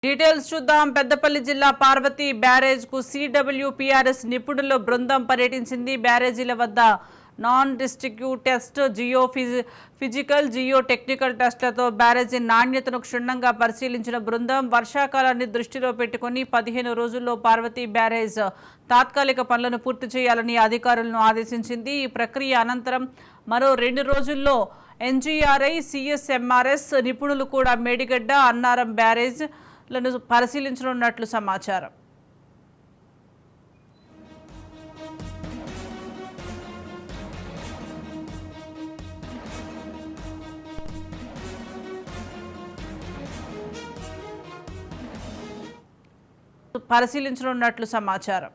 Details చూద్దాం. పెద్దపల్లి జిల్లా Parvati barrage కు సిడబ్ల్యూపీఆర్ఎస్ నిపుణుల బృందం పర్యటించింది. బ్యారేజీల వద్ద non destructive test, physical, geotechnical టెస్టులతో బ్యారేజీ నాణ్యతను క్షుణ్ణంగా పరిశీలించిన బృందం వర్షాకాలాన్ని దృష్టిలో పెట్టుకుని 15 రోజుల్లో పార్వతి బ్యారేజ్ తాత్కాలిక పనులను పూర్తి చేయాలని అధికారులను ఆదేశించింది. ఈ ప్రక్రియ అనంతరం మరో 2 రోజుల్లో ఎన్జీఆర్ఐ, సిఎస్ఎంఆర్ఎస్ నిపుణులు కూడా మేడిగడ్డ, అన్నారం బ్యారేజ్ లను పరిశీలించనున్నట్లు సమాచారం. పరిశీలించనున్నట్లు సమాచారం.